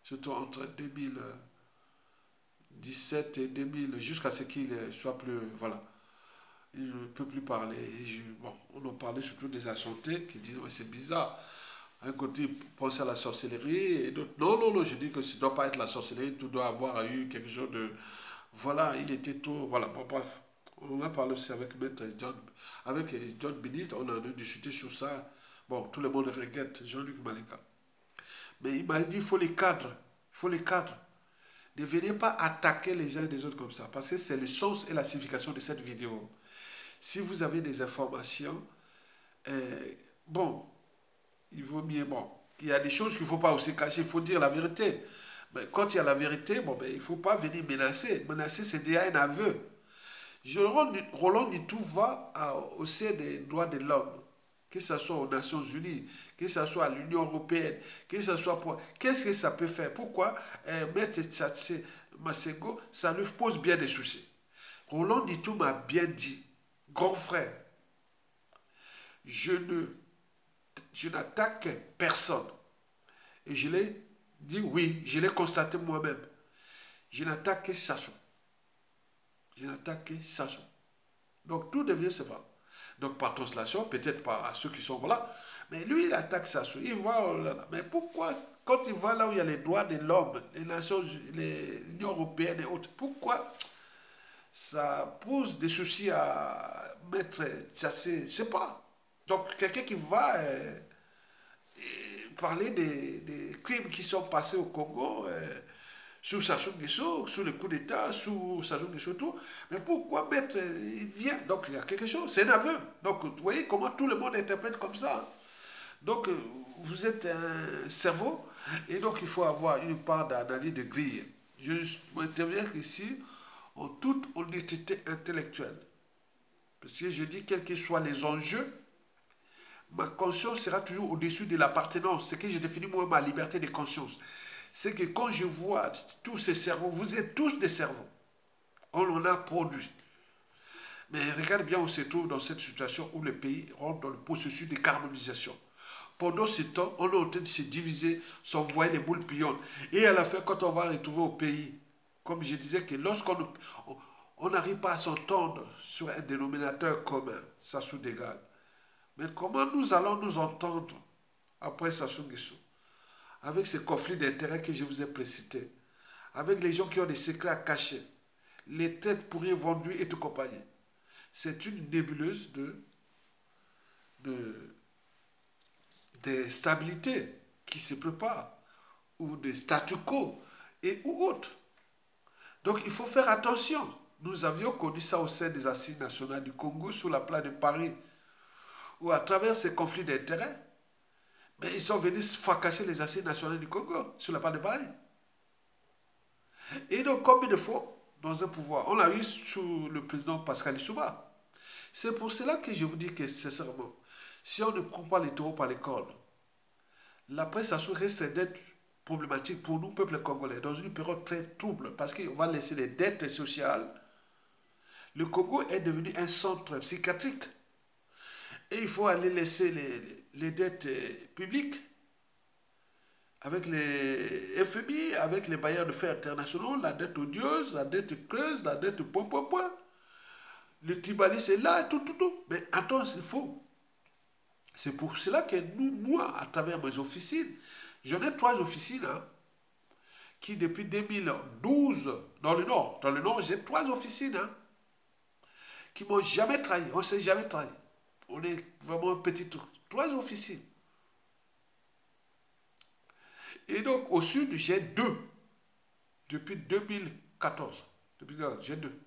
Surtout entre 2017 et 2000, jusqu'à ce qu'il soit plus... Voilà. Il ne peut plus parler. Bon, on en parlait surtout des assantés qui disent ouais, c'est bizarre. Un côté, il pense à la sorcellerie et d'autres. Non, non, non, je dis que ça ne doit pas être la sorcellerie, tout doit avoir eu quelque chose de. Voilà, il était tout. Voilà, bon, bref. On en a parlé aussi avec Maître John. Avec John Benit, on a discuté sur ça. Bon, tout le monde regrette Jean-Luc Malika. Mais il m'a dit il faut les cadres. Il faut les cadres. Ne venez pas attaquer les uns des autres comme ça. Parce que c'est le sens et la signification de cette vidéo. Si vous avez des informations, bon, il vaut mieux, bon, il y a des choses qu'il ne faut pas aussi cacher, il faut dire la vérité. Mais quand il y a la vérité, bon, ben, il ne faut pas venir menacer. Menacer, c'est déjà un aveu. Roland Nitou va au sein des droits de l'homme, que ce soit aux Nations Unies, que ce soit à l'Union Européenne, que ce soit pour... Qu'est-ce que ça peut faire? Pourquoi Maître Tchassé Masego, ça lui pose bien des soucis. Roland Nitou m'a bien dit, grand frère, je n'attaque personne. Et je l'ai dit oui, je l'ai constaté moi-même. Je n'attaque que Sassou. Je n'attaque que Sassou. Donc tout devient c'est vrai. Donc par translation, peut-être pas à ceux qui sont là, mais lui il attaque Sassou. Il voit, oh là là. Mais pourquoi, quand il va là où il y a les droits de l'homme, les Nations, l'Union Européenne et autres, pourquoi ça pose des soucis à Maître Tchassé? Je ne sais pas. Donc quelqu'un qui va parler des crimes qui sont passés au Congo, sous Sassou Nguesso, sous le coup d'État, sous Sassou Nguesso, tout. Mais pourquoi mettre, il vient, donc il y a quelque chose, c'est un aveu. Donc vous voyez comment tout le monde interprète comme ça. Donc vous êtes un cerveau, et donc il faut avoir une part d'analyse de grille. Je m'interviens ici en toute honnêteté intellectuelle. Parce que je dis, quels que soient les enjeux, ma conscience sera toujours au-dessus de l'appartenance. C'est que je définis moi ma liberté de conscience. C'est que quand je vois tous ces cerveaux, vous êtes tous des cerveaux. On en a produit. Mais regarde bien, on se trouve dans cette situation où le pays rentre dans le processus de carbonisation. Pendant ce temps, on est en train de se diviser, s'envoyer les boules pillantes. Et à la fin, quand on va retrouver au pays, comme je disais, que lorsqu'on n'arrive pas à s'entendre sur un dénominateur commun, ça se dégage. Mais comment nous allons nous entendre après Sassou Nguesso, avec ces conflits d'intérêts que je vous ai précités, avec les gens qui ont des secrets à cacher, les têtes pourries vendues et tout compagnie. C'est une nébuleuse de stabilité qui se prépare, ou de statu quo, et ou autre. Donc il faut faire attention. Nous avions connu ça au sein des Assises nationales du Congo, sous la place de Paris, où à travers ces conflits d'intérêts, mais ils sont venus fracasser les Assises nationales du Congo, sur la place de Paris. Et donc, combien de fois, dans un pouvoir, on l'a eu sous le président Pascal Lissouba. C'est pour cela que je vous dis que, sincèrement, si on ne prend pas les taureaux par les cornes, la presse risque d'être problématique pour nous, peuple congolais, dans une période très trouble, parce qu'on va laisser les dettes sociales. Le Congo est devenu un centre psychiatrique. Et il faut aller laisser les dettes publiques avec les FMI, avec les bailleurs de fonds internationaux, la dette odieuse, la dette creuse, la dette point. Le tribalisme est là, tout. Mais attends, il faut. C'est pour cela que moi, à travers mes officines, j'en ai 3 officines, hein, qui depuis 2012, dans le Nord, j'ai 3 officines, hein, qui m'ont jamais trahi. On ne s'est jamais trahi. On est vraiment un petit truc. 3 officines. Et donc, au sud, j'ai 2. Depuis 2014. J'ai 2.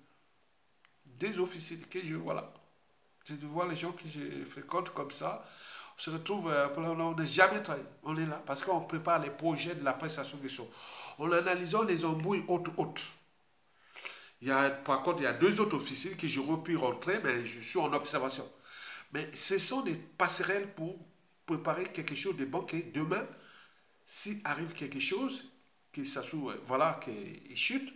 Des officines que je, voilà. Je vois les gens que je fréquente comme ça. On se retrouve, on n'est jamais trahi. On est là parce qu'on prépare les projets de la prestation des choses. En analysant les embrouilles hautes. Par contre, il y a 2 autres officines que j'aurais pu rentrer, mais je suis en observation. Mais ce sont des passerelles pour préparer quelque chose de bon que demain, s'il arrive quelque chose, que ça voilà, qu'il chute,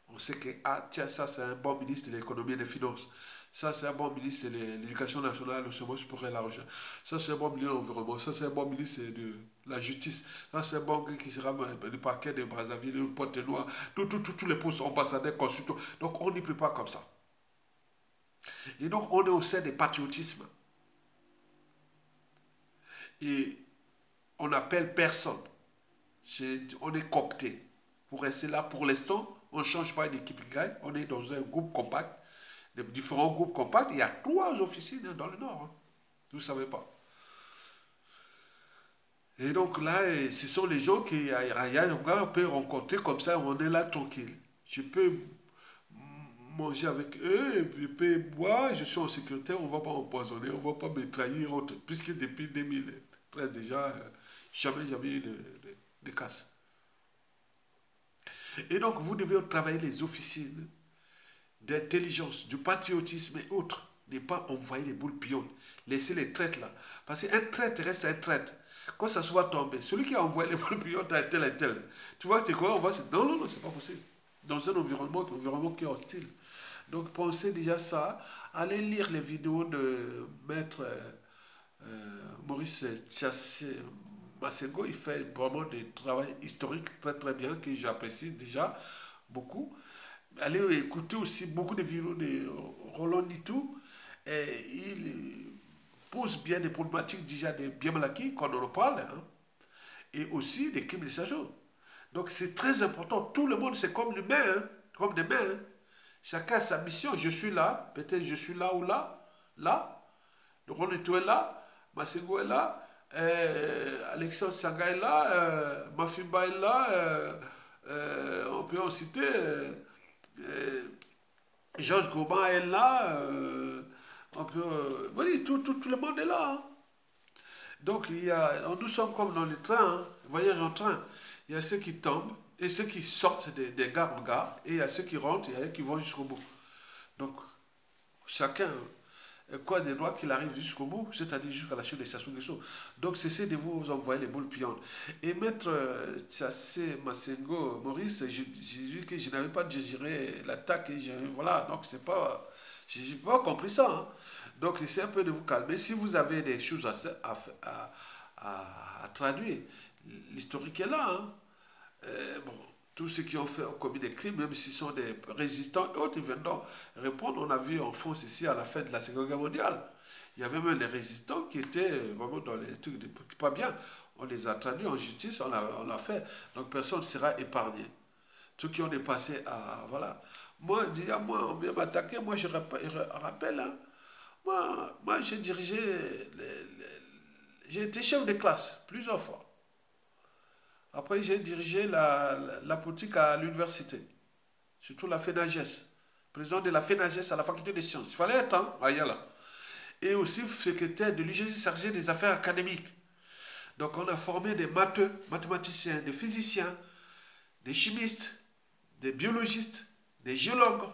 on sait que, ah tiens, ça c'est un bon ministre de l'économie et des finances. Ça c'est un bon ministre de l'éducation nationale, le semence pour la recherche. Ça c'est un bon ministre de l'environnement. Ça c'est un bon ministre de la justice. Ça c'est un bon qui sera du parquet de Brazzaville, le Pointe-Noire, tous les postes ambassadeurs, consultants. Donc on n'y peut pas comme ça. Et donc on est au sein des patriotismes. Et on n'appelle personne. On est coopté. Pour rester là, pour l'instant, on ne change pas d'équipe qui gagne. On est dans un groupe compact. Les différents groupes compacts. Il y a 3 officines dans le Nord. Hein. Vous ne savez pas. Et donc là, ce sont les gens qui on peut rencontrer comme ça. On est là tranquille. Je peux manger avec eux, je peux boire, je suis en sécurité, on ne va pas empoisonner, on ne va pas me trahir, puisque depuis 2013 déjà, jamais eu de casse. Et donc, vous devez travailler les officines d'intelligence, du patriotisme et autres. Ne pas envoyer les boules pions. Laissez les traites là. Parce qu'un traite reste un traite. Quand ça soit tombé, celui qui a envoyé les boules pions, tel et tel. Tu vois, tu quoi, on va... Non, c'est pas possible. Dans un environnement qui est hostile. Donc, pensez déjà ça. Allez lire les vidéos de maître Maurice Massengo. Il fait vraiment des travail historique très bien que j'apprécie déjà beaucoup. Allez écouter aussi beaucoup de vidéos de Roland Nitou. Et il pose bien des problématiques déjà de Biamalaki, quand on en parle. Hein, et aussi des crimes de Sajo. Donc, c'est très important. Tout le monde, c'est comme l'humain, hein, comme des mains. Hein. Chacun a sa mission. Je suis là, peut-être je suis là ou là. Roland Nitou est là, Massengo est là, Alexandre Sanga est là, Mafimba est là, on peut en citer, Georges Goban est là, on peut, oui, tout le monde est là. Hein. Donc, nous sommes comme dans le train, hein, voyage en train. Il y a ceux qui tombent, et ceux qui sortent des gares en gare, et il y a ceux qui rentrent, et il y a ceux qui vont jusqu'au bout. Donc, chacun... quoi des droits qu'il arrive jusqu'au bout, c'est-à-dire jusqu'à la chute des stations de choses. Donc, cessez de vous envoyer les boules piantes. Et maître Tchassé Massengo Maurice, j'ai dit que je n'avais pas digéré l'attaque. Voilà, donc c'est pas... Je n'ai pas compris ça. Hein. Donc, essayez un peu de vous calmer. Si vous avez des choses à traduire, l'historique est là. Hein. Bon, tous ceux qui ont commis des crimes, même s'ils sont des résistants et autres, ils viennent donc répondre. On a vu en France ici à la fin de la Seconde Guerre mondiale. Il y avait même les résistants qui étaient vraiment dans les trucs pas bien. On les a traduits en justice, on l'a fait. Donc personne ne sera épargné. Ceux qui ont dépassé à... Voilà. Moi, on vient m'attaquer, moi je rappelle, hein, moi j'ai dirigé, j'ai été chef de classe plusieurs fois. Après, j'ai dirigé la politique à l'université, surtout la FENAGES, président de la FENAGES à la faculté des sciences. Il fallait être, hein, là. Et aussi secrétaire de l'UGC chargé des affaires académiques. Donc, on a formé des mathématiciens, des physiciens, des chimistes, des biologistes, des géologues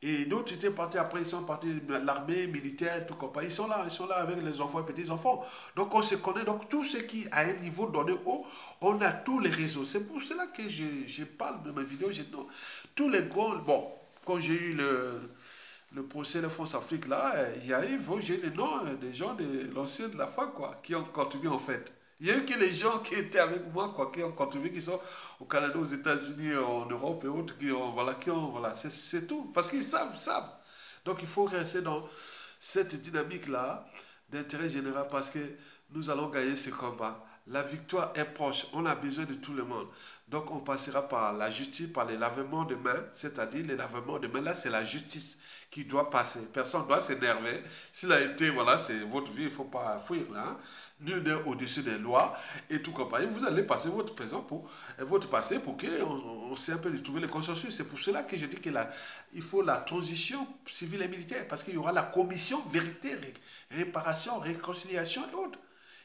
Et d'autres étaient partis après, ils sont partis de l'armée, militaire, tout comme ça. Ils sont là avec les enfants et petits-enfants. Donc on se connaît. Donc tout ce qui a un niveau donné haut, on a tous les réseaux. C'est pour cela que je parle de mes vidéos. Non, tous les grands, bon, quand j'ai eu le procès de France-Afrique là, il y a eu, j'ai les noms des gens de l'ancien de la fac, quoi, qui ont contribué en fait. Il y a eu que les gens qui étaient avec moi, quoi, qui ont contribué, qui sont au Canada, aux États-Unis, en Europe et autres, voilà, c'est tout. Parce qu'ils savent. Donc il faut rester dans cette dynamique-là d'intérêt général parce que nous allons gagner ce combat. La victoire est proche. On a besoin de tout le monde. Donc on passera par la justice, par les lavements de mains. C'est-à-dire les lavements de mains, là, c'est la justice qui doit passer. Personne ne doit s'énerver. S'il a été, voilà, c'est votre vie, il ne faut pas fuir là. Hein. Nul n'est au-dessus des lois et tout compagnie. Vous allez passer votre présent votre passé pour qu'on sait un peu de trouver le consensus. C'est pour cela que je dis qu'il faut la transition civile et militaire parce qu'il y aura la commission vérité, réparation, réconciliation et autres.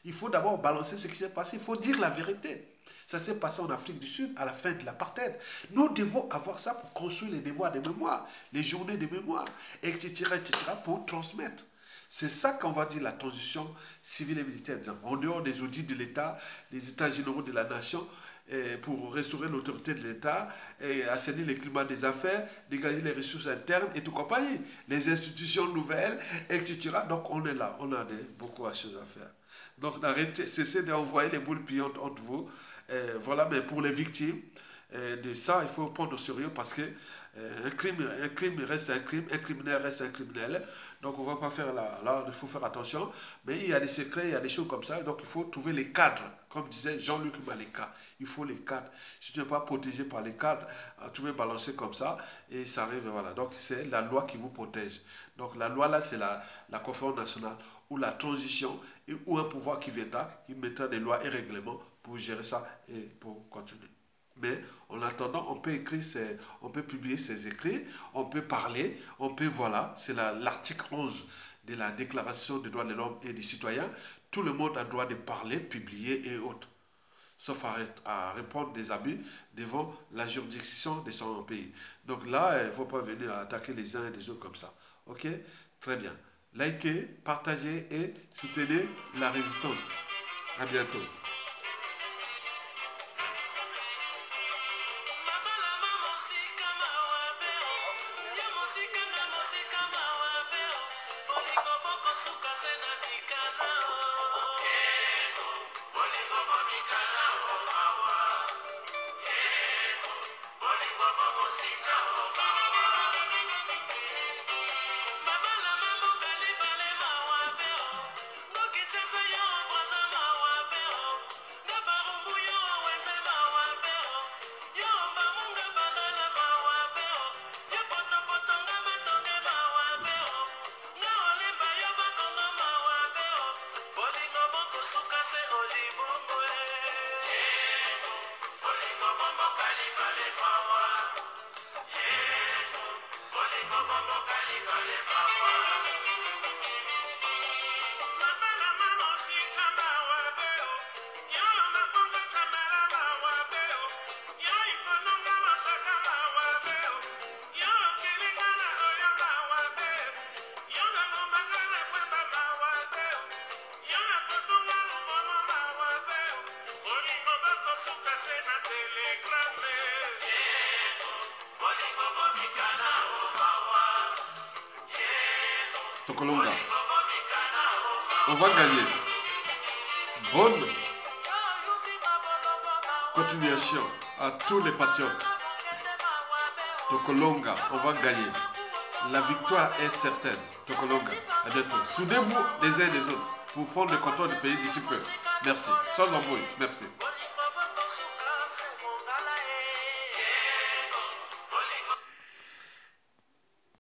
Il faut d'abord balancer ce qui s'est passé. Il faut dire la vérité. Ça s'est passé en Afrique du Sud à la fin de l'apartheid. Nous devons avoir ça pour construire les devoirs de mémoire, les journées de mémoire, etc., pour transmettre. C'est ça qu'on va dire la transition civile et militaire. En dehors des audits de l'État, des États généraux de la nation, pour restaurer l'autorité de l'État, assainir le climat des affaires, dégager les ressources internes et tout compagnie. Les institutions nouvelles, etc. Donc on est là, on a beaucoup de choses à faire. Donc arrêtez, cessez d'envoyer les boules pillantes entre vous. Voilà, mais pour les victimes de ça, il faut prendre au sérieux parce que un crime reste un crime, un criminel reste un criminel. Donc on ne va pas faire là, il faut faire attention. Mais il y a des secrets, il y a des choses comme ça. Donc il faut trouver les cadres. Comme disait Jean-Luc Maleka, il faut les cadres. Si tu n'es pas protégé par les cadres, tu veux balancer comme ça et ça arrive, voilà. Donc c'est la loi qui vous protège. Donc la loi là, c'est la conférence nationale ou la transition ou un pouvoir qui viendra, qui mettra des lois et règlements pour gérer ça et pour continuer. Mais en attendant, on peut écrire, on peut publier ses écrits, on peut parler, on peut, voilà, c'est l'article 11 de la Déclaration des droits de l'homme et du citoyen. Tout le monde a le droit de parler, publier et autres. Sauf à répondre des abus devant la juridiction de son pays. Donc là, il ne faut pas venir attaquer les uns et les autres comme ça. Ok? Très bien. Likez, partagez et soutenez la résistance. À bientôt. Tokolonga. On va gagner. Bonne continuation à tous les patriotes. Tokolonga, on va gagner. La victoire est certaine. Tokolonga, à bientôt. Soudez-vous les uns et les autres pour prendre le contrôle du pays d'ici peu. Merci. Sans embrouille. Merci.